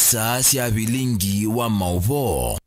isaa cia bilingi wa mauvo.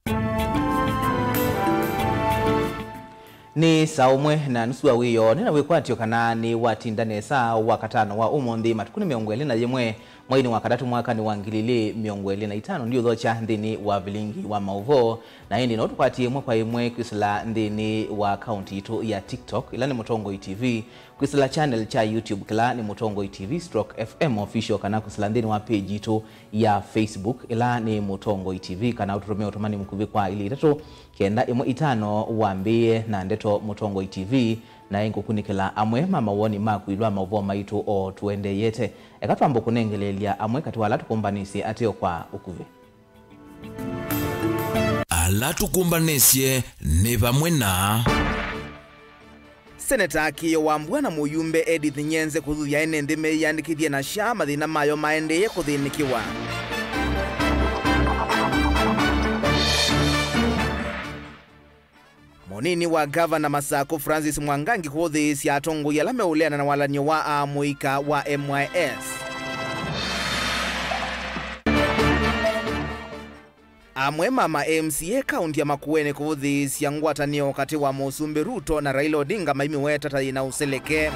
Ni saumwe na nusu wa wiyo nina wikwatio kana ni watindane saa wakatano wa umondi matukuni miongweli na yemwe mwaini wakatatu mwaka ni wangilili miongweli na itano ndiyo dhocha ndini wa bilingi wa mauvo na hindi na utukwati yemwe kwa yemwe kwisila ndini wa akaunti ito ya TikTok ila ni Mutongo TV kwisila channel cha YouTube kila ni Mutongo TV /FM official kana kwisila ndini wa page ito ya Facebook ila ni Mutongo TV kana uturumia utumani mkuvi kwa ili itatu kenda imo itano wambie na ndeto Mutongo TV na ingo kunikela amwe mama woni makuilwa mauvo maitu o tuende yete ekatwambo kunengelelia amwe katiwala tukumbanisi ateo kwa ukuvi ala tukumbanisye ne bamwe na Seneta Akiyo Wambua na muyumbe Edith Nyenze kuthuthia enende meyandikithie na sha mathina mayo maendeye kuthinikiwa. Monini wa Gavana Masako Francis Mwangangi kuthisia atongo yala meuleana na walanyo wa amuika wa MYS. Amwe mama MCA kaunti ya Makueni kuthisia ngwatanio kati wa Musumbi Ruto na Raila Odinga maimi wetata ina useleke.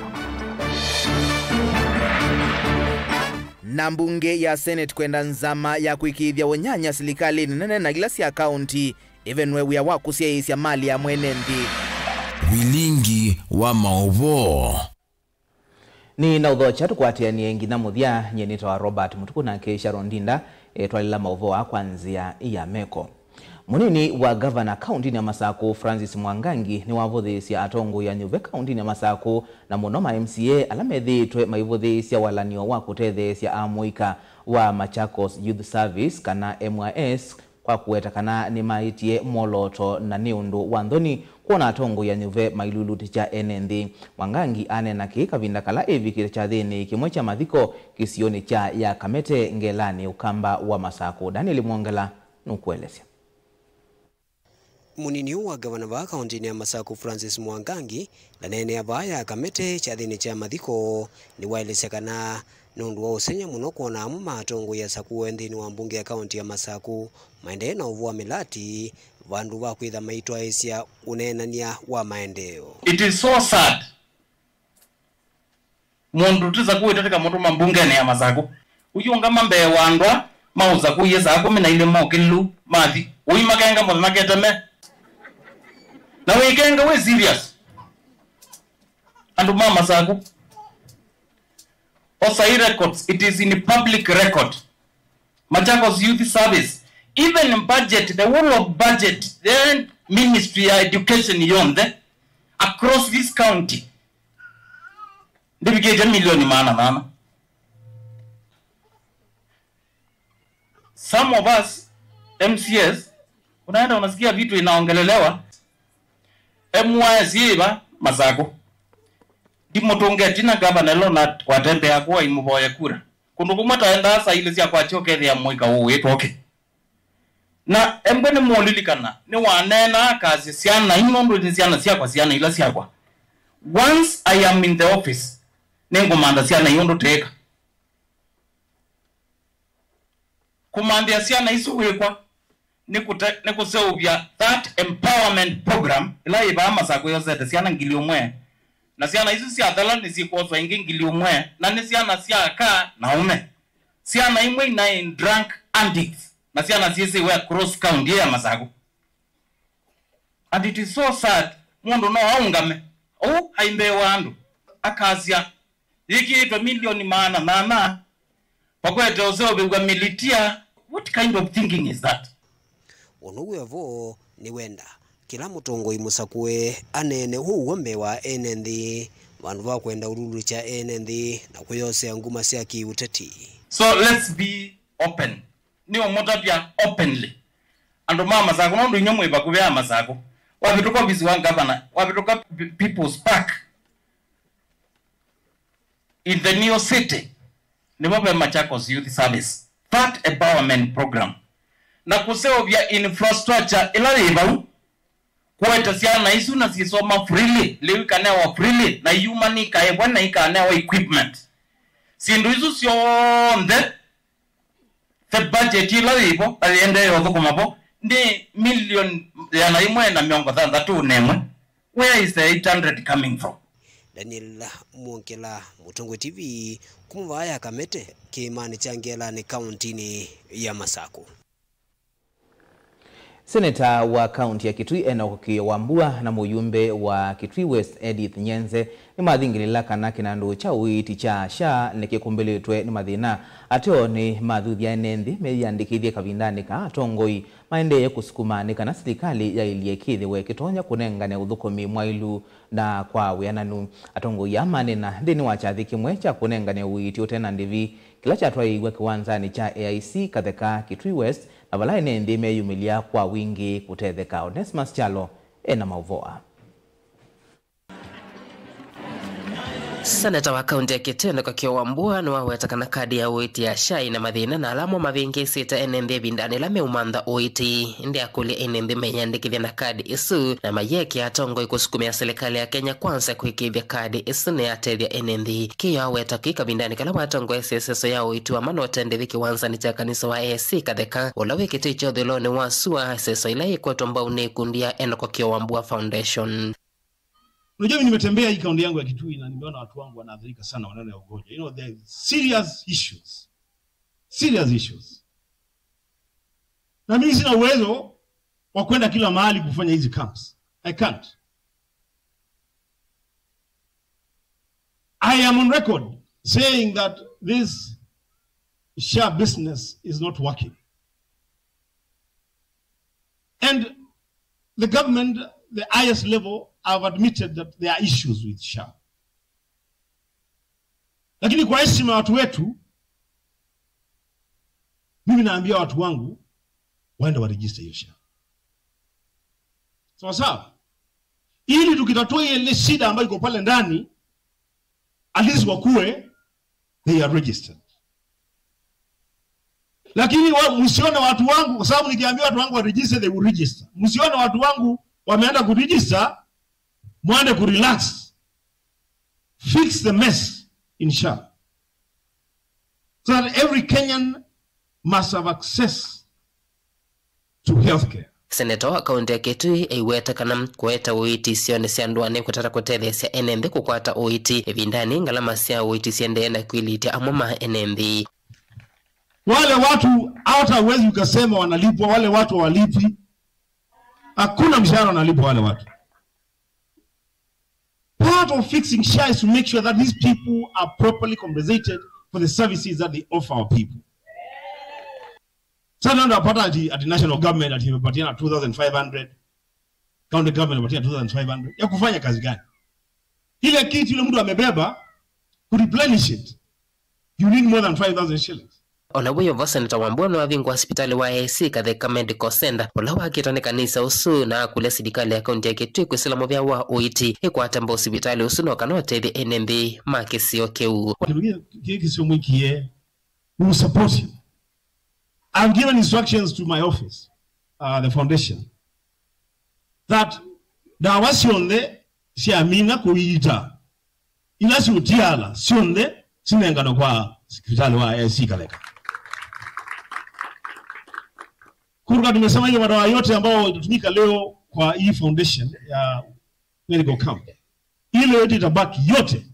Na mbunge ya Senate kwenda nzama ya kuikithia wanyanya serikali nene na gilasi ya kaunti evenwe wia wakusia isya mali ya mwenendi bilingi wa mauvo. Ni na udhocha tukwatia ni engi na muthia nyenito wa Robert Mutuku na Keisha Rondinda twalila mauvo wa kwanzia iya meko. Munini wa Governor County ya Masako Francis Mwangangi ni wavuthisya atongo ya Nyuve County ya Masako na munoma MCA alamethitwe maivuthisya walanio wa kutethesya amuika wa Machakos Youth Service kana MYS kwa kuweta kana ni maitie moloto na niundu wanthoni kuona atongo ya Nyuve mailuluti cha NND. Mwangangi anena kikavinda kala evi cha thini kimwe cha mathiko kisioni cha ya Kamete Ngelani ukamba wa Masako. Daniel Mwongela nukuelesya. Munini wa Gavana wa kaunti ya Masako Francis Mwangangi na nene abaya Kamete cha thini cha mathiko ni waelesya kana nundu wa usenya muno kuona amu matongo ya Saku endini wa mbunge ya kaunti ya Masako maendeleo na uvua milati vandu va kwitha maitwa esya unenania wa maendeleo. It is so sad mundu tiza kuitatika moto mambunge ya Masako uyunga mambe wandwa mauza kuyesa ako mina ile mokilu mathi uyimakenga mwana keteme na wekenga we serious andu mama Masako OSAI records, it is in public record. Machakos Youth Service, even in budget, the whole of budget, the Ministry of Education yonde across this county. They get $1 million mana. Some of us, MCS, unaenda unasikia vitu inaongelelewa. MYS yiba Masako. Dimotonge tina Governor Lona watembe akuwa imuboya kura. Kundukumwa taenda asa ile siya kwa choke ya mwika uwe okay. Na mbwene mwolilikana ni wanena kazi siana inondo ni siana siya kwa siana ila siya kwa. Once I am in the office, nengo manda siana inondo teka. Kumandia siana isu wekwa ni kuseuvya that empowerment program ila iba Masako yosete siana ngili umwe. Na siana hizo si adala ni zikozo ingili umwe na ni siana siaka na ume siana imwe na in drunk addicts na siana sisi we cross county ya Masako. And it is so sad mundu no aungame haimbe wandu akazia hiki ito milioni maana mama pakwete ozeo bigwa militia. What kind of thinking is that? Onuwe vo ni wenda kila mutongo imusakwe anene huu wambe wa NND vandu va kwenda ururu cha NND na kuyose nguma sia kiuteti. So let's be open. Ni omotapia openly. Ando mama Masako nondo inyomwe bakubya Masako. Wabituka busy one governor, wabituka People's Park in the New City. Ni wabe Machakos Youth Service. That empowerment program. Na kuseo vya infrastructure ilaliba kuweta siana isu na sisoma freely, lewi kanewa freely, na humani kaewa na ikanewa equipment. Sindu isu sionde, the budget ilo ipo aliende yotho kumapo ndi million ya na imwe na miongo thandatu nemwe. Where is the 800 coming from? Daniel Munkela, Mutongo TV, kumuvaya Kamete Kimani Changela ni kauntini ya Masako. Seneta wa kaunti ya Kitui Enoch Wambua na muyumbe wa Kitui West Edith Nyenze ni mathingilila kana kinandu cha uiti cha SHA nikikumbilitwe ni mathina ateo ni mathuthia enendi meyandikithie kavindani ka atongoi maendeye kusukumanika na serikali ya iliekithiwe kitonya kunengane uthukumi mwailu na kwa wiananu atongoi ya manena ndini wa chathi kimwe cha kunengane uiti utena ndivi kila cha twaigwa kiwanzani cha AIC katheka Kitui West na vala enendi meyumilia kwa wingi kutetheka. Onesmus Chalo ena mauvoa. Seneta wa kaunti ya Kitui Enoch Wambua ni wawetakana kadi ya uiti ya SHA na mathina na alamo mavingi sita enendi bindani la meumantha uiti ndi akuli enendi meyandikithia na kadi isu na mayeki atongoi kusukumia serikali ya Kenya Kwanza kuikithia kadi isu ni atethia enendi kiyo awetaki kabindani kala watongoi seseso ya uiti wa manotendethi kiwanzani cha kanisa wa AIC katheka ula wikiti ichodhiloni wa sua seso ila ikwetu mbao ni kundi ya Enoch Wambua Foundation. Unajua mimi nimetembea hii kaunti yangu ya Kitui na nimeona watu wangu wanaathirika sana wanane ya ugonjwa. You know, there are serious issues. Serious issues. Na mimi sina uwezo wa kwenda kila mahali kufanya hizi camps. I can't. I am on record saying that this SHA business is not working. And the government, the highest level, have admitted that there are issues with SHA. Lakini kwa heshima watu wetu, mimi naambia watu wangu waende waregister hiyo SHA. Sawa sawa? Ili tukitatua ile shida ambayo iko pale ndani, at least wakuwe they are registered. Lakini msione watu wangu, kwa sababu nikiambia watu wangu wa register, they will register. Msione watu wangu wameenda kuregister, mwende kurelax. Fix the mess in SHA. So that every Kenyan must have access to healthcare. Seneta wa kaunti ya Kitui iwetakana kueta uiti sione sianduane kutata kutethia sia enendi kukwata uiti evindani ngalama sia uiti siendeena kuilitia amoma enendi. Wale watu hata uwezi ukasema wanalipwa, wale watu walipi. Hakuna mshahara wanalipwa wale watu. Part of fixing SHA is to make sure that these people are properly compensated for the services that they offer our people. Sana ndo apata at national government ati imepatia 2,500, county government imepatia 2,500. Ya kufanya kazi gani? Ile kitu yule mtu amebeba to replenish it, you need more than 5,000 shillings. Ola weyo Seneta Wambua na wavingu hospitali wa AIC katheka medical center ola wakitane kanisa usu na kule serikali ya kaunti ya Kitui kusilamu vya wa uiti ikwatamba hospitali usu na wakanotethi enendi makisio keu. Kisio mwikie, we will support you. I've given instructions to my office, the foundation, that dawa sionde siamina kuita. Inasi utiala sionde sinengano kwa hospitali wa AIC kaleka. Kuruka tumesema hiyo madawa yote ambao itatumika leo kwa hii foundation ya medical camp, ile yote itabaki yote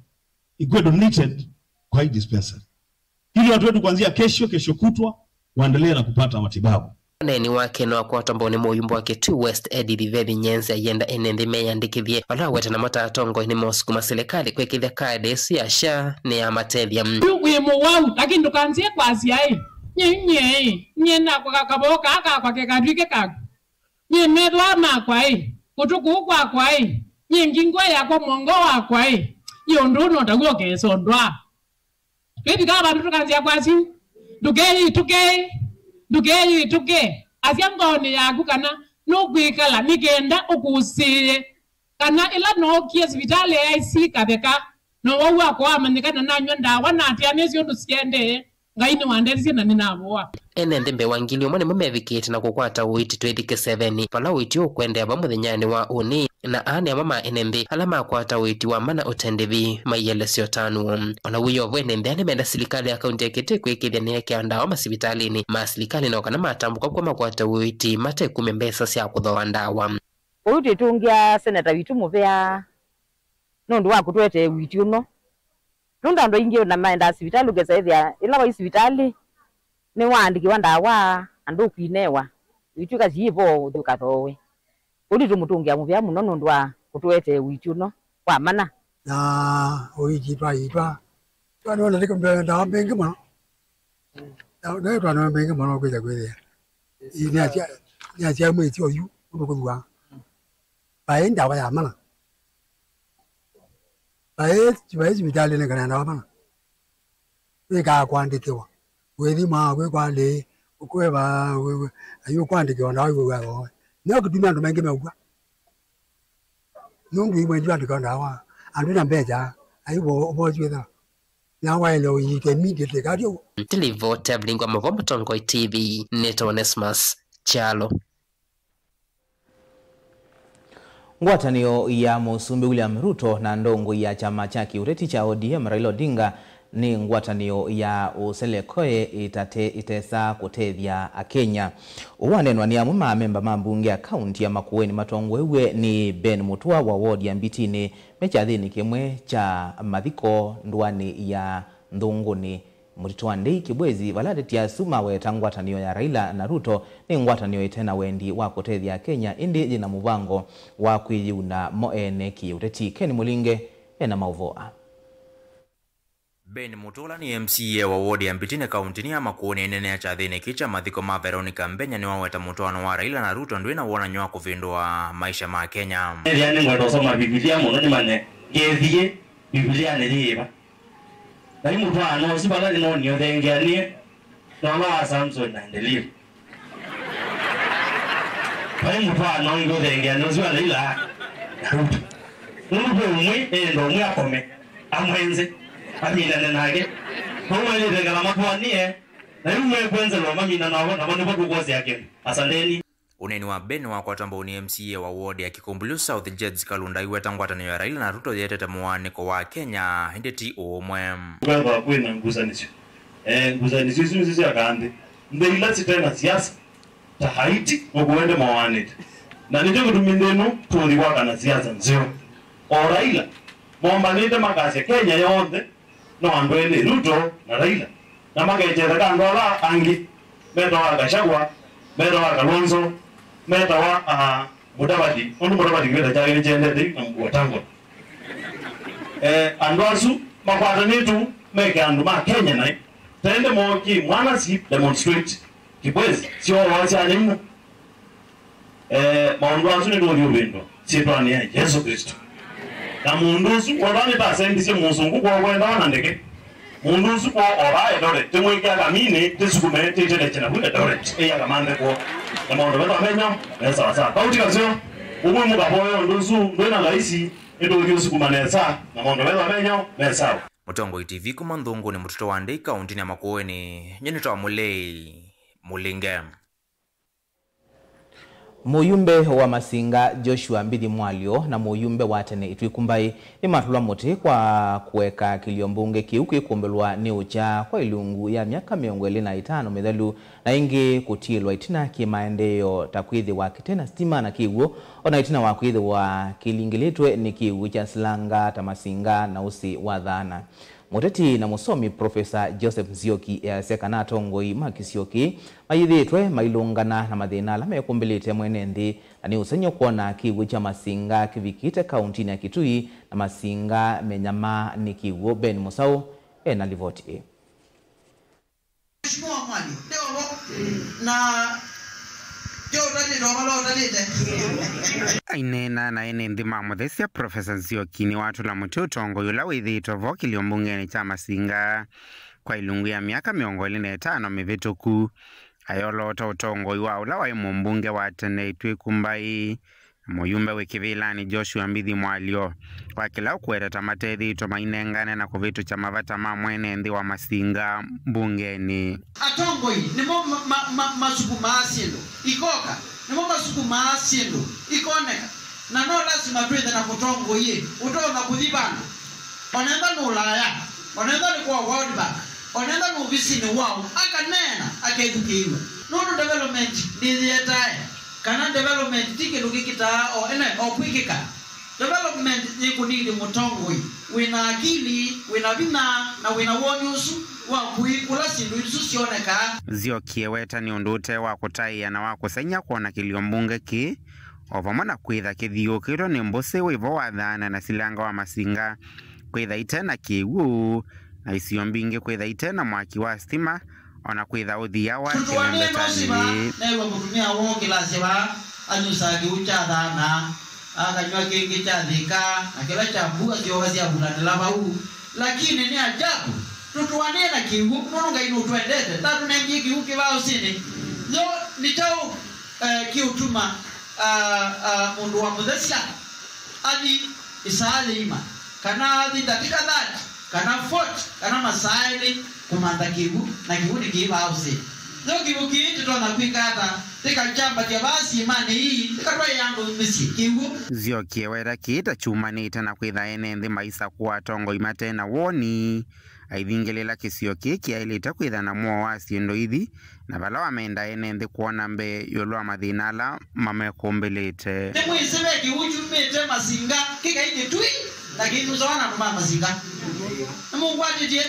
ikuwe donated kwa hii dispensary, ili watu wetu kuanzia kesho kutwa waendelee na kupata matibabu. Neni wake no akwata mboni muyumbo wa Kitui West Edith Nyenze yenda enendi meyandikithie wala weta na matatongo ni mosukuma serikali kwekithia kadi ya SHA ni ya matethia. Wimo wau lakini tukanzie kwa asiai. Nye na kwa kaboka aka kwa kekadwike kaku. Nye medwa makwa kutuku kwa nye ngingwa ya kwa mongo wa kwa nye nduno taguo keso ndwa. Kedi kaba tukanzia kwa asi. Tuke asiangone yaku kana no kwikala migenda okusiye kana ila no kies vitale AIC katheka no wawa kwa amanikana na nyonda wana ati amezi ondu siende ngaini wanderisia na ninaboa ene ndembe wangili omwe mumevikite na kukwata uiti 27 pala uiti ukwendea muthenyani wa uni na ane mama enembe alama akwata uiti wa mana utendevi mayelesio tanu ona wiyo bwene ndane menda serikali ya kaunti ya Kitui kwikithia neke andawa masibitalini ma serikali na kana matambuka kwa makwata uiti mate 10 mbesa cia kuthoa ndawa uiti tungia seneta witu muvea nundu wa kutwete uiti uno nunda ndo ingi na maenda sibitali ugeza ithia ila wa sibitali ni wandiki wa ndawa andu kwinewa wituka jibo thuka thowe uli tumutungia muvya muno nundu wa kutwete witu no kwa mana na uiji twa twana ndiko ndawa bengi muno na twana bengi muno kweza kweza ni acha mwezi oyu unokuwa bae ndawa ya mana bae sibitali ne kana ndawa mana weka kwandikiwa wethi ma we kwale ukweba ayo kwandikiwa ndawa wewe no kutumia ndo mengi meugwa nungu imwe jwa ndiko ndawa andu na mbeja ayo obojwetha na wailo yike immediately kadio Tilivo tabling wa Mavombo Tongoi TV Neto Onesmus Chalo. Ngwatanio ya Musumbi William Ruto na ndongo ya chama cha kiureti cha ODM Raila Odinga ni ngwatanio ya Uselekoe itesa kutethia Akenya. Uwanenwa ni amuma memba mambunge ya kaunti ya Makueni Matongwewe ni Ben Mutua wa ward ya Mbitini mechathini kimwe cha mathiko ndwani ya Ndunguni. Mutitwa Ndei Kibwezi valadeti ya suma weta ngwatanio ya Raila na Ruto ni ngwatanio itena wendi wa kutethia Kenya indi jina mubango wa kwiyuna moene kiureti. Ken Mulinge ena mauvoa. Ben Mutola ni MCA wa ward ya Mbitini kaunti ya Makueni nene ya chathini kicha mathiko ma Veronica Mbenya ni waweta mutoano wa Raila na Ruto ndwina wona nywa kuvindua maisha ma Kenya. Yani ngwendo soma Biblia muno ni mane ngethie Biblia ni riba. Na mutoano sibala ni nonio thengania na wa Samson na Ndelio. Pai mutoano ngo thengania sibala ila Ruto. Nuko umwe endo umwe akome amwenze amina nage kumwe ni regala mapwanie na yume kwenza lo mamina nawo na bano bako gozi yake asanteni. Uneni wa Ben wa kwa tambo ni MCA wa ward ya Kikumbulu South Jeds Kalunda iweta ngwatanio ya Raila na Ruto yetete muaniko wa Kenya hindeti omwe kwa kwena nguzanisho nguzanisho sisi akande ndeila tena siasa ta Haiti ngokwende mawanete na ndio kutumindeno tori waka na siasa nzio Raila mombanite makase Kenya yonde no andwele Ruto na Raila na magejera kandola angi meta wa Gachagua meta wa Kalonzo meta wa Mudavadi Mudavadi kwenda chake jende na mkuatango andwasu makwata nitu meke andu ma Kenya nai tende moki mwana si demonstrate Kibwezi sio wacha alimu maondwasu ni ndio ubendo sitwani ya Yesu Kristo na mundusu wadani ta sendisi musungu kwa kwenda na ndege mundusu kwa ora edore temweka kamine tesukume tetele chena bule dore eya kamande ko na mondo bado amenya esa sa kauti kazio ubu mugaboyo ndusu ndona laisi edo yusukuma nesa na mondo bado amenya esa Mutongo TV kumandhungu ni mtoto wa Ndei kaunti ya Makueni nyenito Mulei Mulingem. Muyumbe wa Masinga Joshua Mbidi Mwalio na muyumbe wa Tene Itwikumbai ni matulwa mote kwa kuweka kiliombunge kiuki kumbelwa ni ucha kwa ilungu ya miaka 25 medhalu na ingi kutilwa itina kimaendeleo takwithi wa kitena stima na kiwo ona itina wa kuithi wa kilingilitwe ni kiwu cha Silanga Tamasinga na usi wa dhana. Muteti na musomi Profesa Joseph Nzioki sekana tongoi Makisioki mayithitwe mailungana na mathina la mekumbilite mwenendi na ni usenyo kuona kiwu cha Masinga kivikite kaunti ya Kitui na Masinga menyama ni kiwu. Ben Musau na livoti Mheshimiwa Mwali leo na Ainena na ene ndima muthesia Profesa Nzioki ni watu la mututongo yula withitwa vo kiliombungeni cha Masinga kwa ilungu ya miaka 25 mivituku ayolota utongo iwa ula wa mumbunge wa Tene Itwikumbai Muyumbe wikivilani Joshua Mbithi Mwalio wakila ukweteta matethito mainengane na kuvitu cha mavata mamwene nthi wa Masinga mbungeni. Atongoi nimo masuku maasindo ikoka nimo masuku maasindo ikoneka na no lazima twende na kutongo ye utona kuthibana onenda no Ulaya onenda ni kwa World Bank onenda no visini wao akanena akedukiwa no development ndizietae kana development tike lukikita o ene opwikika development ni kunidi mutongo wina akili wina vina na wina wonyusu wa kuikula sindu isu sioneka Ziokie weta ni undute wa kutaia na wa kusenya kuona kilio mbunge ki ovamo na kwitha kithiukirwo ni mbusi wivo wa thana na silanga wa Masinga kwitha itena kiwu na isio mbingi kwitha itena mwaki wa stima ona kwitha uthia wa kilembetani newa kutumia woki la sewa anyusagi ucha thana akanywa kingi cha thika na kila cha mbuga kioga cia bulanela bau lakini ni ajabu tutuwane na kiwu nonga inu twendete tatu nengi kiwu kibao sini yo nitao kiutuma mundu wa muthesha adi isalima kana adi dakika 30 kana 40 kana masaili kumanda kiwu na kiwu ni kibao sini yo kiwu kiiti tona kwikata tika chamba kia basi imani hii tika toa yandu misi kiwu Ziokie weta kiita chumanite na kwitha ene nthi maisa kuwa tongo imate na woni aithingilela kisio kiki ailita kwitha na muo wa siendo ithi na vala wamenda ene nthi kuona mbe yolwa mathinala mamekumbelete ni muisebe kiwuchu mete Masinga kika iti tui na kitu zawana numa Masinga na mungu atitie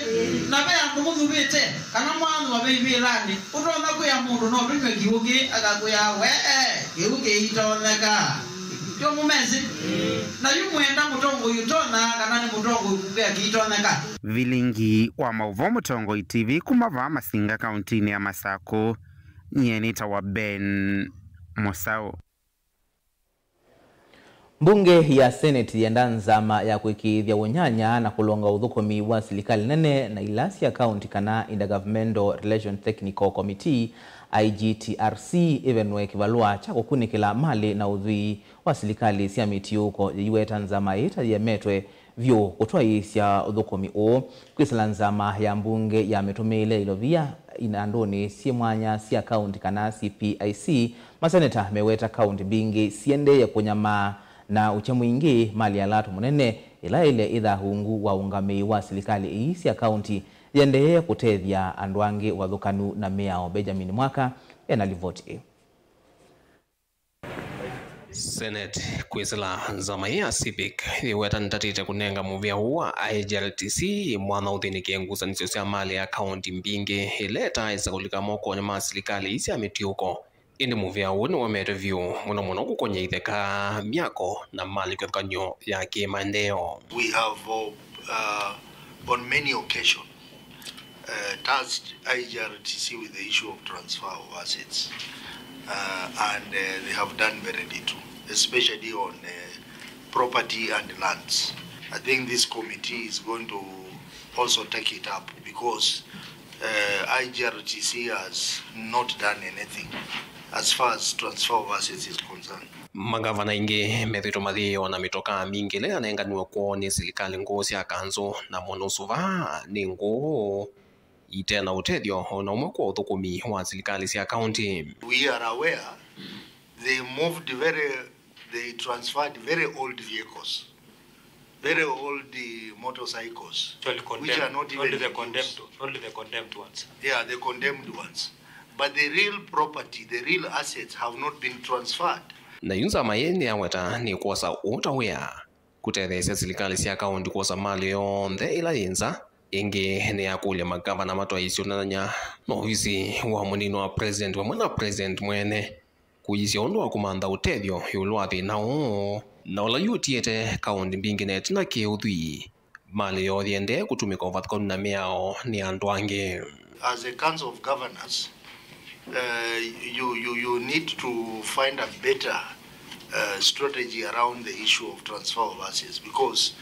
na bea ndumu vete kana mwangu wa bibi lani utona kuya mundu no tunywe kiwuki akakuya kiwuki itoneka kyo mumezi na yumwenda mutongo yutona kana ni mutongo yukugea kiitoneka. Vilingi wa mauvo Mutongo TV kumava Masinga kauntini ya Masako nyenita wa Ben Musau. Mbunge ya Senate yenda nzama ya kuikithia unyanya na kulonga uthukomi wa serikali nene na ilasi ya county kana Intergovernmental Relations Technical Committee IGTRC evenwe kivalua cha kukunikila mali na udhui wa serikali cia mitiuko yiweta nzama ita yemetwe vyo kutwa isya uthukomi o kwisala nzama ya mbunge ya metumile ilovia inandoni si mwanya cia county kana CPIC maseneta meweta county bingi siende ya kunyama na uchamuingi mali ya latu munene ila ile idha hungu wa ungami wa serikali isi ya county yendeye kutethia andwangi wa thukanu na miao. Benjamin Mwaka enalivoti. Senate kwisila nzama ya civic iweta ntatite kunenga muvia huwa IGLTC mwana uthini kiengusa nisio sia mali ya county mbingi ileta isa kulika moko ni serikali isi ya mitiuko indi muvia wone wa review muno kukonya itheka miako na mali kwekanyo ya kimaendeleo. We have on many occasions tasked IGRTC with the issue of transfer of assets and they have done very little, especially on property and lands. I think this committee is going to also take it up because IGRTC has not done anything as far as transfer of assets is concerned. Magavana ingi methito mathio na mitoka mingi le anenganiwe kuone serikali ngosi akanzo na monosuva ningo itena utethio na umwe kwa uthukumi wa serikali cia county. We are aware they transferred very old vehicles, very old motorcycles, which are not even only the condemned ones. Yeah, the condemned ones. But the real property, the real assets have not been transferred. Na yunza mayeni aweta ni kuwasa utawea kutethesya serikali cia county kuwasa mali yonthe ila yinza ingi ni akulia magavana matwa isio nanya no ofisi wa munino wa president wa mwana president mwene kuyisya undu wa kumantha utethio yulwa thinao na ula yutiete county mbingi netina kiuthwi mali yothiende kutumika uvathukanu na miao ni andu angi. As a council of governors, you need to find a better strategy around the issue of transfer of assets because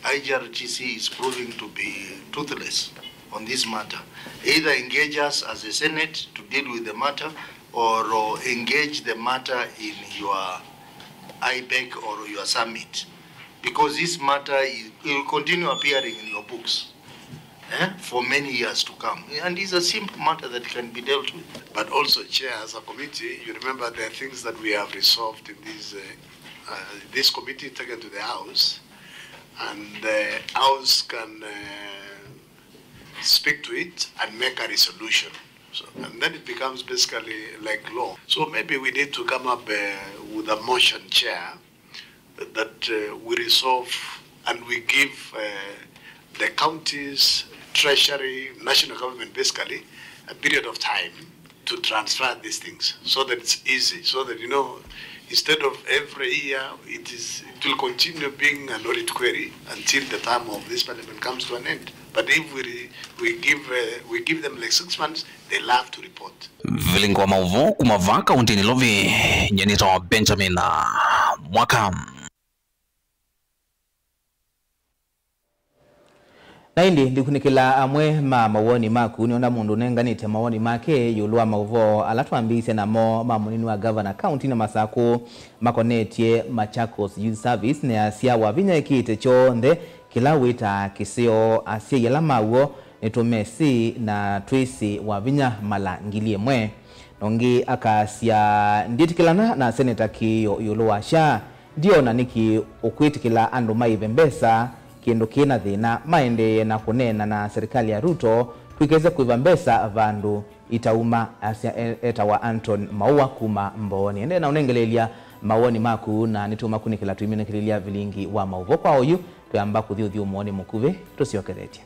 IGRTC is proving to be toothless on this matter. Either engage us as a Senate to deal with the matter or engage the matter in your IBEC or your summit, because this matter will continue appearing in your books for many years to come. And it's a simple matter that can be dealt with. But also, Chair, as a committee, you remember there are things that we have resolved in this committee taken to the House, and the House can speak to it and make a resolution. So, and then it becomes basically like law. So maybe we need to come up with a motion, Chair, that we resolve and we give the counties, treasury, national government basically, a period of time to transfer these things so that it's easy, so that, instead of every year, it will continue being an audit query until the term of this parliament comes to an end. But if we give them like 6 months, they'll have to report. Vilingwa mauvo kumava kauntini lovi nyenito Benjamin Mwaka. Na indi ndikunikila amwe mawoni maku niona mundu nenganite mawoni make yulwa mauvo alatwambise namo mamunini wa governor county na Masaku makonetie Machakos Youth Service ne asia wavinya ikite chonde kila wita kisio asia yala mawo netomesi na twisi wavinya malangilie mwe nongi akasia nditikilana na senator kiyo yulwa sha ndio na niki ukwitikila andu maivembesa kiendo kina thina maende na kunena na serikali ya Ruto kwikeze kuivambesa vandu itauma asia etawa Anton Maua kuma Mboni ende na unengelelia mawoni maku na nituma kunikila tuiminekilia vilingi wa mauvo kwa oyu tuyamba kuthiuthi umoni mukuve tusiokeretia.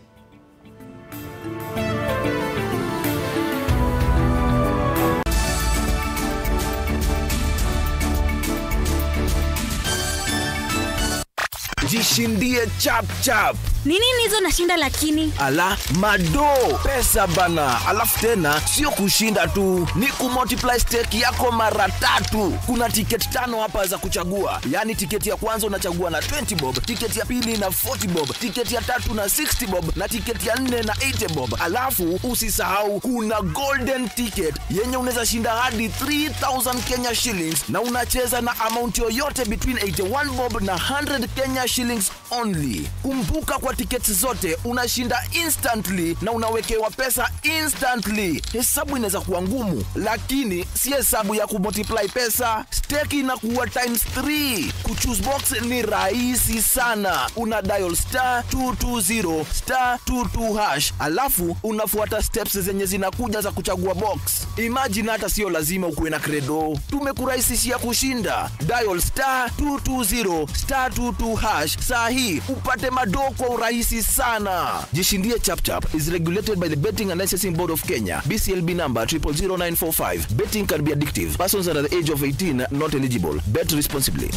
Jishindie chap chap. Nini nizo nashinda lakini? Ala, mado, pesa bana. Alafu tena, sio kushinda tu, ni kumultiply stake yako mara 3. Kuna tiketi 5 hapa za kuchagua. Yani tiketi ya kwanza unachagua na 20 bob, tiketi ya pili na 40 bob, tiketi ya 3 na 60 bob, na tiketi ya 4 na 80 bob. Alafu, usisahau, kuna golden ticket, yenye unaweza shinda hadi 3,000 Kenya shillings, na unacheza na amount yoyote between 81 bob na 100 Kenya shillings only. Kumbuka kwa tickets zote unashinda instantly na unawekewa pesa instantly. Hesabu inaweza kuwa ngumu, lakini si hesabu ya kumultiply pesa. Stake inakuwa times 3. Kuchoose box ni rahisi sana. Una dial *220*22#, alafu unafuata steps zenye zinakuja za kuchagua box. Imagine hata sio lazima ukuwe na credo. Tumekurahisishia kushinda. Dial *220*22# sahi upate mado kwa urahisi sana. Jishindie chap chap is regulated by the Betting and Licensing Board of Kenya. BCLB number 000945. Betting can be addictive. Persons under the age of 18 not eligible. Bet responsibly.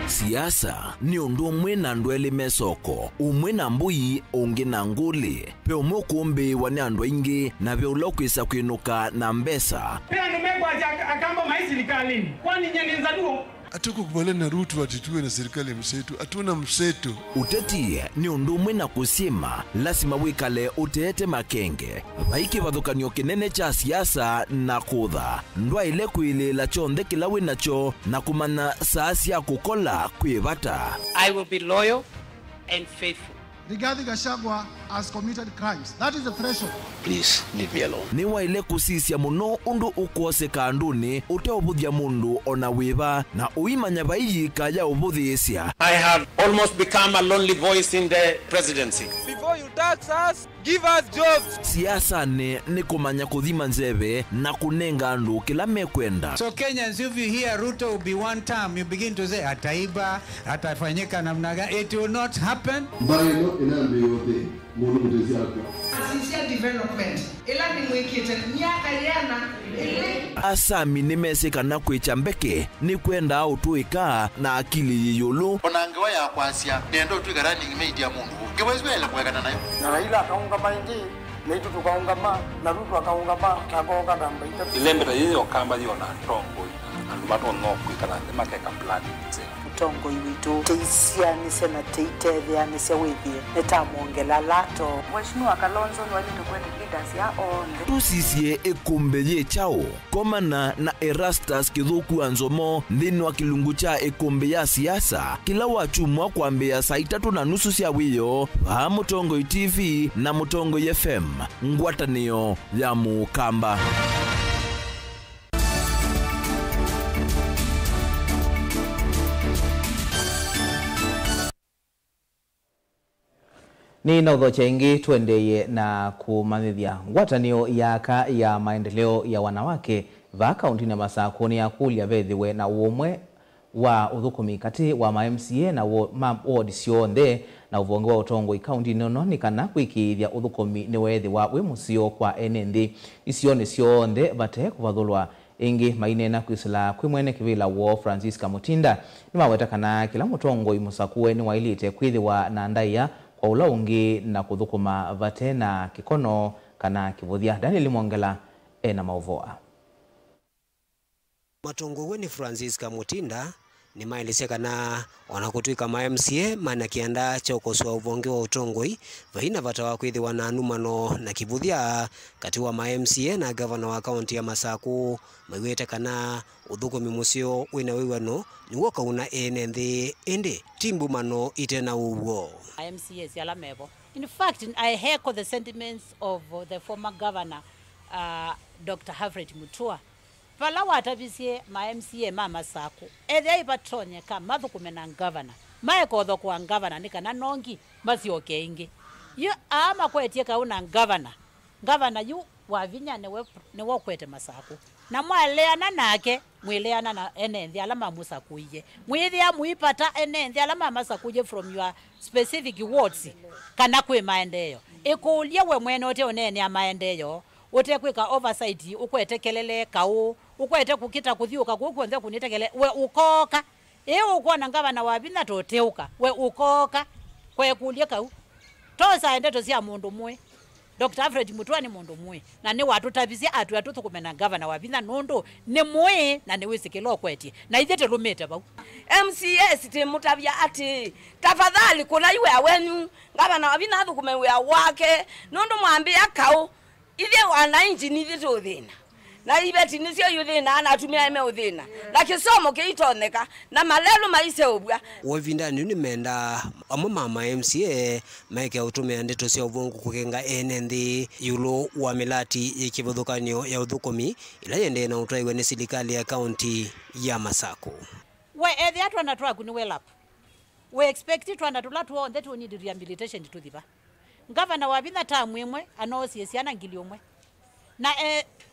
Siasa ni undu mwena ndwele mesoko umwe na mbui onge na nguli pe umwe kuombe wane andu ingi na pe ulokwisa kwinuka na mbesa pia numegwa akamba maisilikalini kwani nyeninza duo Hatukukubaliana na Ruto atituwe na serikali mseto, hatuna mseto. Uteti ni undu umwe na kusima lazima wikale utete makenge vaiki vathukanio kinene cha siasa na kutha ndwa ile kuilela chonde kila winacho na kumana saasi ya kukola kwivata. I will be loyal and faithful. Rigathi Gachagua has committed crimes. That is the threshold. Please leave me alone. Ni waile kusisia muno undu ukose kanduni uteobuthia mundu ona wiva na uimanya vai kaya ubuthiisia. I have almost become a lonely voice in the presidency. Before you tax us, give us jobs. Siasa ni kumanya kuthima nzeve na kunenga andu kila mekwenda. So Kenyans, if you hear Ruto will be one term, you begin to say ataiba, atafanyika namna gani. It will not happen. Sincere development ila ni mwekete miaka yana Asami nimeseka na kwichambeke ni kwenda autuika na akili yiyulu onangewa ya kwasia nendo tuigarani media mundu kiwezwele kwegana nayo na Raila akaunga maingi na itu tukaungama na Ruto akaungama takonga namba ita ilembeta yiyo kamba yiyo na tongo mano no kwikana ne makeka plan mutongo iwitu teisiani sena teitetheani cia withie nitamuongela lato Mheshimiwa Kalonzo ni walinde kwenda leaders ya onde tusisie ekombe chao komana na Erastus Kithuku Anzomo thini wa kilungu cha ekombe ya siasa kila wachumwa kwambia saa 3:30 cia wiyo ha Mutongo TV na Mutongo FM ngwatanio ya Mukamba. Ni na udhocha ingi tuendeye na kumanithia ngwatanio yaka ya maendeleo ya wanawake va kaunti na Masako ya kulia vethiwe na umwe wa uthukumi kati wa MCA na ward cionthe na uvongo wa utongo ikaunti nono ni kana kwikithia uthukumi ni wethi wa wi musio kwa enenthi icio ni cionthe vate kuvathulwa ingi mainena kwisila kwi mwene kivila wo Francisca Mutinda ni maweta kana kila mutongo imusakue ni wailite kwithiwa na ndaia kwa ula ungi na kuthukuma vate na kikono kana kivuthia. Daniel Mwongela ena mauvoa. Matongo ni Francisca Mutinda ni maelese kana wanakutwika ma MCA mana kianda cha ukoswa uvonge wa utongoi vaina vatawa kwithiwa na numano na kivuthia kati wa ma MCA na governor wa county ya Masako maiwete kana uthukumi musio wina wiwano niwo kauna enenthi indi timbu mano itena uwo MCA siala mevo. In fact, I echo the sentiments of the former governor Dr. Harvard Mutua. Pala watabisie ma MCA mama Sako ethei patronya ka mathukume na governor maekotho kwa governor nikana nongi macioke ingi yu ama kwetie kauna governor yu wavinya ne wokwete Masako na mwaleana nake mwileana na enenthi ala mamusakuije mwithia muipata enenthi ala mamasakuije from your specific wards kana kwi maendeleo ikulia we mwene ote onene ya maendeleo ote kwika oversight ukwete kelele kau ukwete kukita kuthiuka kukuonze kunitekele we ukoka ukona ngavana wabina toteuka we ukoka kwe kulia kau tosa endeto cia mundu mwe Dr. Alfred Mutua ni mundu mwe na ni watu tabisia atu atuthukume na governor wabina nundu ni mwe na ni wisikilo kwetie na ithete lumete bau MCS ti mutabia ati tafadhali kuna iwe awenu governor wabina athukume we wake nundu mwambia kau ithe wananchi ni thitu thina na ibeti nisio yuthina na atumia eme uthina na kisomo kiitoneka na malelo maise ubwa wavinda ni menda amwe mama MCA maike utumia ndeto cia uvongo kukenga enenthi yulo wa milati ikivuthukanio ya uthukumi ila yende na utaiwe ni serikali ya county ya Masako we ethi atu anatwa kuni well up we expect it wana tulatu on that we need rehabilitation to thiba governor wabina tamu imwe anosie siana ngiliomwe na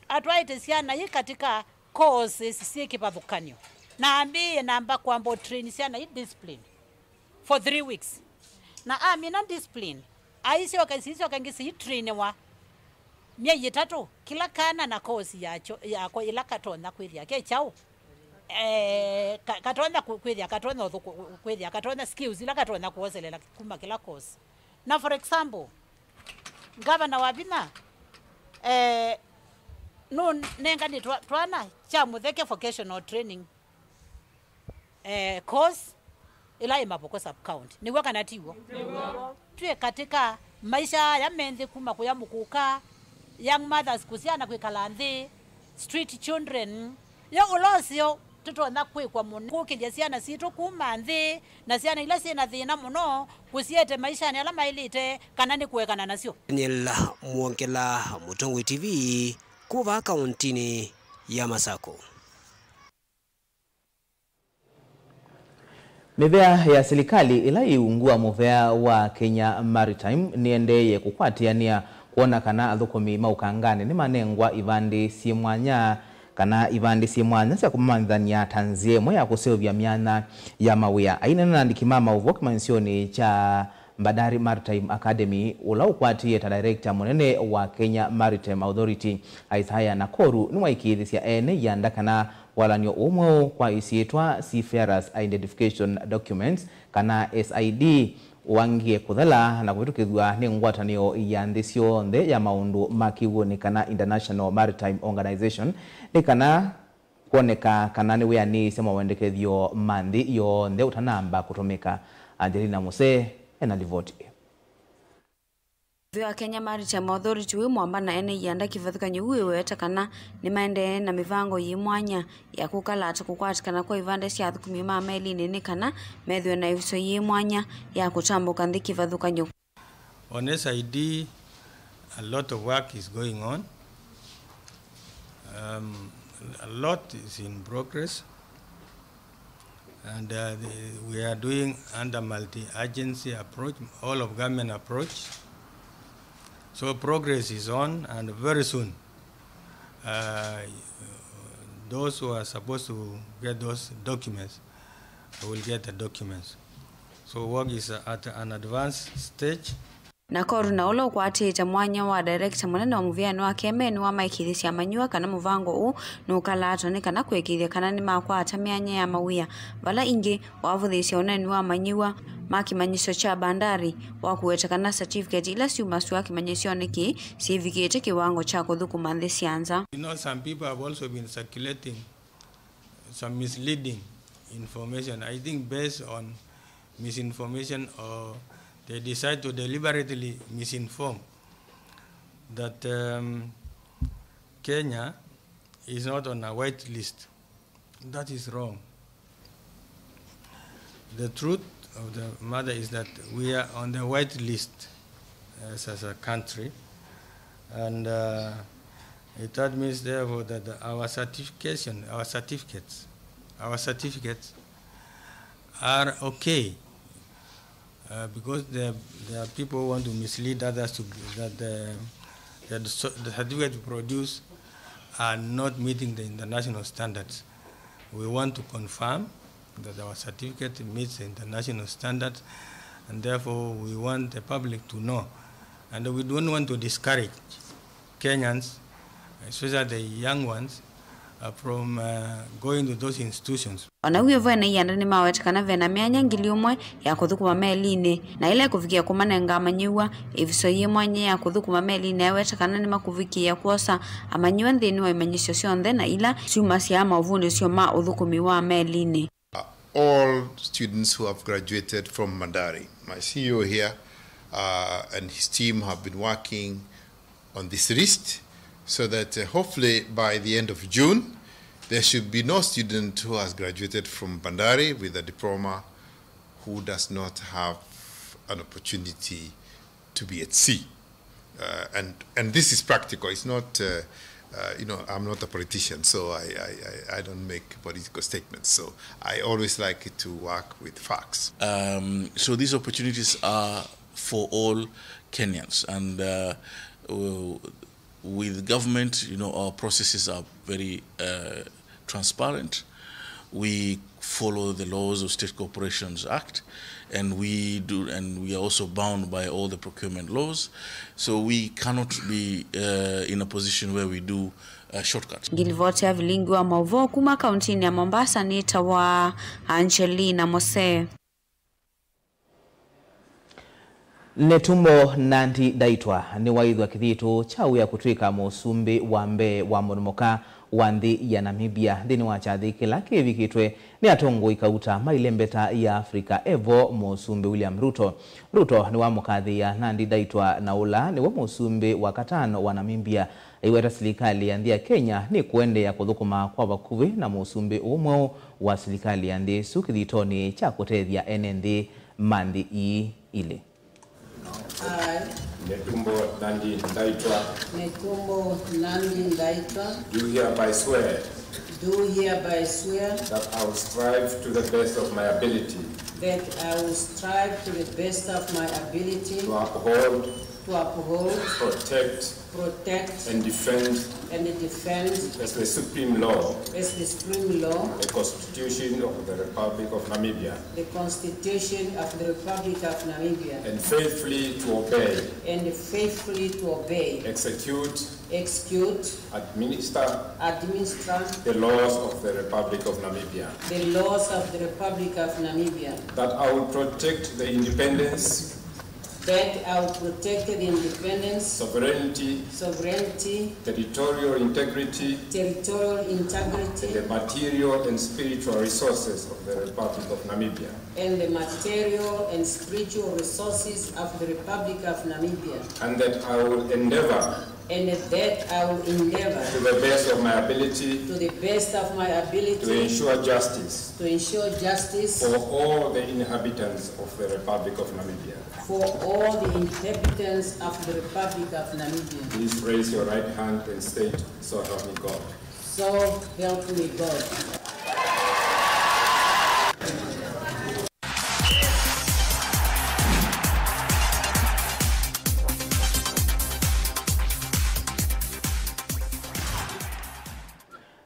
atwaite siana hii katika courses si kipathukanio na ambie namba kwamba train siana hii discipline for 3 weeks na amina discipline aisio kangisi hii train wa miezi 3 kila kana na course yako ila katona kwithia ke chao katona kwithia katona skills ila katona kuozelela kuma kila course na for example governor wabina no nenga ni twana cha mutheke vocational training course ila Maboko sub county ni waka natiwo tuwe katika maisha ya menthi kuma kuya mukuka young mothers kusiana kwikala nthi street children yo ulosio tutona kwikwa muno kukija ciana citu kuma nthi na ciana ila ciana thina muno kusiete maisha ni ala mailite kana ni kuekana nacio. Daniel Mwongela, Mutongo TV kuva kauntini ya Masako. Mivea ya serikali ila iungua muvea wa Kenya Maritime niendeye kukwatiania kuona kana athukumi maukangane ni manengwa ivandi simwanya kana ivandi simwanya cia kumanthania tanzie mwe ya kuseovya miana ya mawia aina na ndikimama uvoki mansioni cha Mbadari Maritime Academy ula ukwatie ta director munene wa Kenya Maritime Authority Isaiah Nakoru ni waikithisia ene yanda kana walanyo umwe kwa isiitwa Seafarers Identification Documents kana SID wangie kuthala na kuvitukithwa ni ngwatanio ya nthi cionthe ya maundu makiwoni kana International Maritime Organization ni kana kuoneka kana ni wiani sema wendekethio manthi yonthe utanamba kutumika. Angelina Muse ena ripoti. Vya Kenya Maritime Authority we mwambana ene yanda kivathukanyo weta kana ni maende na mivango yimwanya ya kukalata kukwatikana kwa ivande cia thukumi ma meli nene kana methwe na iviso yimwanya ya kutambuka nthi kivathukanyo. On SID, a lot of work is going on. A lot is in progress, and we are doing under multi-agency approach, all of government approach. So progress is on, and very soon, those who are supposed to get those documents will get the documents. So work is at an advanced stage. Na koru na ulo kwatite mwanya wa director munene wa muviano wa kemeni wa maikithisia manyua kana muvango u nukalato ni kana kwekithia kana ni makwata mianya ya mawia vala ingi wavuthisia uneni wa manyua makimanyisho cha bandari wa kuweta kana certificate ila siuma suwa kimanyisho niki sivikite kiwango cha kuthukuma nthi cianza. You know, some people have also been circulating some misleading information, I think based on misinformation, or they decide to deliberately misinform that Kenya is not on a white list. That is wrong. The truth of the matter is that we are on the white list as a country, and that means therefore that our certificates are okay. Because there are people who want to mislead others to that the certificates produced are not meeting the international standards. We want to confirm that our certificate meets the international standards, and therefore we want the public to know. And we don't want to discourage Kenyans, especially the young ones, from going to those institutions. Ona wivo ene yanda ni mawetikana vena mianya ngili umwe ya kuthukuma meline na ile kufikia kumanenga amanyiwa iviso yimwanya ya kuthukuma meline yawetikana ni makuvikia kuosa amanyiwa nthini wa imanyisho cionthe na ila ciuma cia mauvuni cio ma uthukumi wa meline. All students who have graduated from Bandari, my CEO here and his team have been working on this list, so that hopefully by the end of June, there should be no student who has graduated from Bandari with a diploma who does not have an opportunity to be at sea. And this is practical. It's not, you know, I'm not a politician, so I don't make political statements. So I always like to work with facts. So these opportunities are for all Kenyans, and with government, you know, our processes are very transparent. We follow the laws of State Corporations Act, and we are also bound by all the procurement laws. So we cannot be in a position where we do shortcuts. Ngilivotea vilingi wa mauvo kuma kauntini ya Mombasa ni tawa Angelina Mose. Netumbo Nandi Daitwa ni waidhu wa kithitu chau ya kutwika musumbi wa mbe wa murumoka wa nthi ya Namibia thini wa chathi kila kivikitwe ni atongo ikauta mailembeta ya Afrika Evo musumbi William Ruto. Ruto ni wa mukathi ya Nandi Daitwa na ula ni wa musumbi wa katano wa Namibia iweta serikali ya nthi ya Kenya ni kuende ya kuthukuma kwa vakuvi na musumbi umwe wa serikali ya nthi sukithitoni cha kutethia NND mandi ile. Netumbo Nandi Ndaitwa. Netumbo Nandi Ndaitwa. Do hereby swear. Do hereby swear. That I will strive to the best of my ability. That I will strive to the best of my ability. To uphold. To uphold. Protect. Protect. And defend. And defend. As the supreme law. As the supreme law. The Constitution of the Republic of Namibia. The Constitution of the Republic of Namibia. And faithfully to obey. And faithfully to obey. Execute. Execute. Administer. Administer. The laws of the Republic of Namibia. The laws of the Republic of Namibia. That I will protect the independence. that I will protect the independence, sovereignty, territorial integrity, and the material and spiritual resources of the Republic of Namibia. And the material and spiritual resources of the Republic of Namibia. And that I will endeavor to the best of my ability, to ensure justice, for all the inhabitants of the Republic of Namibia. Please raise your right hand and state, so help me God. So help me God.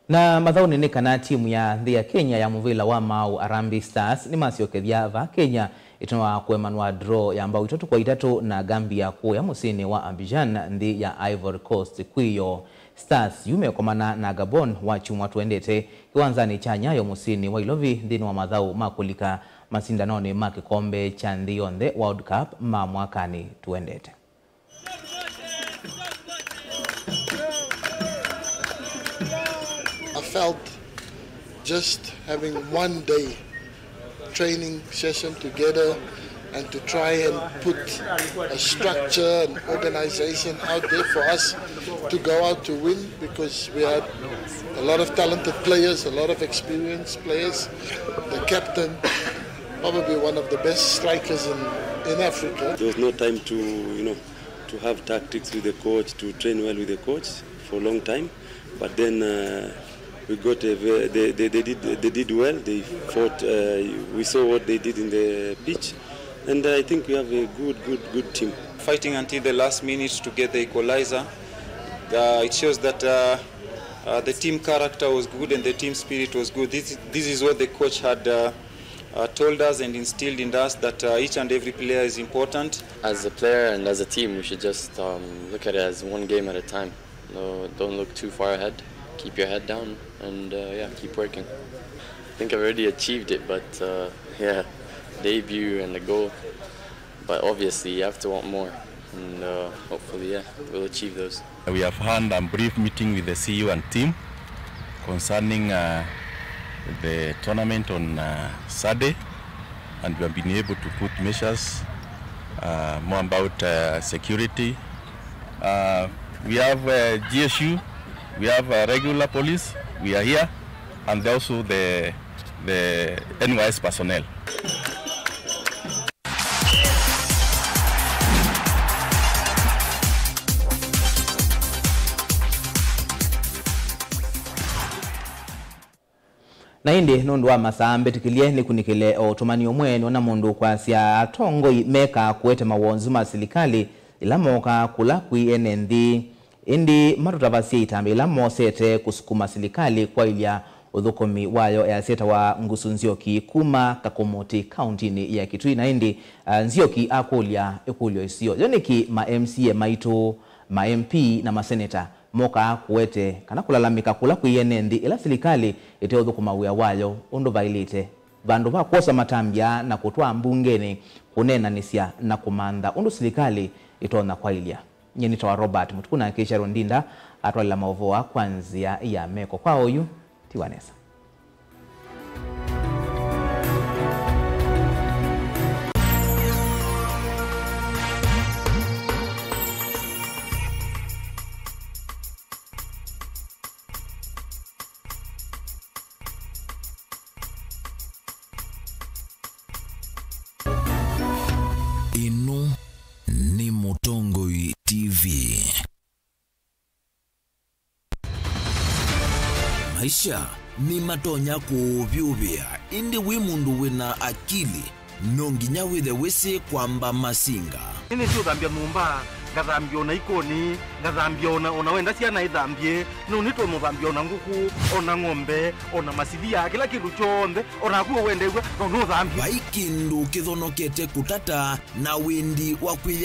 Na mathauni ni kana timu ya nthi ya Kenya ya muvila wa Mau Harambee Stars ni maciokethia va Kenya itwa kwemanwa draw ya mbao 3-3 na Gambia ku ya musini wa Abidjan nthi ya Ivory Coast. Kwiyo Stars yumekomana na Gabon wa chumwa tuendete kiwanzani cha Nyayo musini wa Ilovi nthini wa mathau makulika masindanoni ma kikombe cha nthi yonthe World Cup ma mwakani tuendete. I felt just having one day training session together and to try and put a structure and organization out there for us to go out to win, because we had a lot of talented players, a lot of experienced players. The captain, probably one of the best strikers in Africa. There was no time to, to have tactics with the coach, to train well with the coach for a long time. But then we got they did well. They fought. We saw what they did in the pitch, and I think we have a good team. Fighting until the last minute to get the equalizer. It shows that the team character was good and the team spirit was good. This is what the coach had told us and instilled in us, that each and every player is important. As a player and as a team, we should just look at it as one game at a time. No, don't look too far ahead. Keep your head down and keep working. I think I've already achieved it, but debut and the goal. But obviously you have to want more, and hopefully we'll achieve those. We have had a brief meeting with the CEO and team concerning the tournament on Saturday, and we have been able to put measures more about security. We have GSU, we have regular police, we are here, and also the NYS personnel. Na indi nundu wa masambe tikilie ni kunikile otumani omwene na mundu kwa sia atongo meka kuete mawonzu masilikali ila moka kula kuiene nthi indi matutavasia itambi ila mosete kusukuma silikali kwa ilia udhukomi wayo ya seta wa Ngusu Nzioki kuma Kakomoti kauntini ya Kitui. Na indi Nzioki akulia ekulio isio yoniki ma MCA maitu ma MP na maseneta moka kuete kana kulalamika kula kuiene nthi ila silikali ite udhukuma uya wayo undu vailite vandu vakosa matambia na kutwa mbungeni kunena nisia na kumanda undu silikali itona kwa ilia. Nyenita wa Robert Mutukuna kisha Rondinda atwalila maovoa kwanzia ya meko kwa oyu Tiwanesa. Inu ni Mutongoi TV. Maisha ni matonya kuvyuvia indi wimundu wina akili nonginya withe wisi kwamba masinga. Ini sio dhambia numba, ngathambia ona ikoni, ngathambia ona wenda ciana ithambie, no nitwe muthambia ona nguku, ona ng'ombe, ona masithia, kila kindu chonthe, ona kuo wende no thambia. Vai kindu kithonokete kutata na windi wa kwilya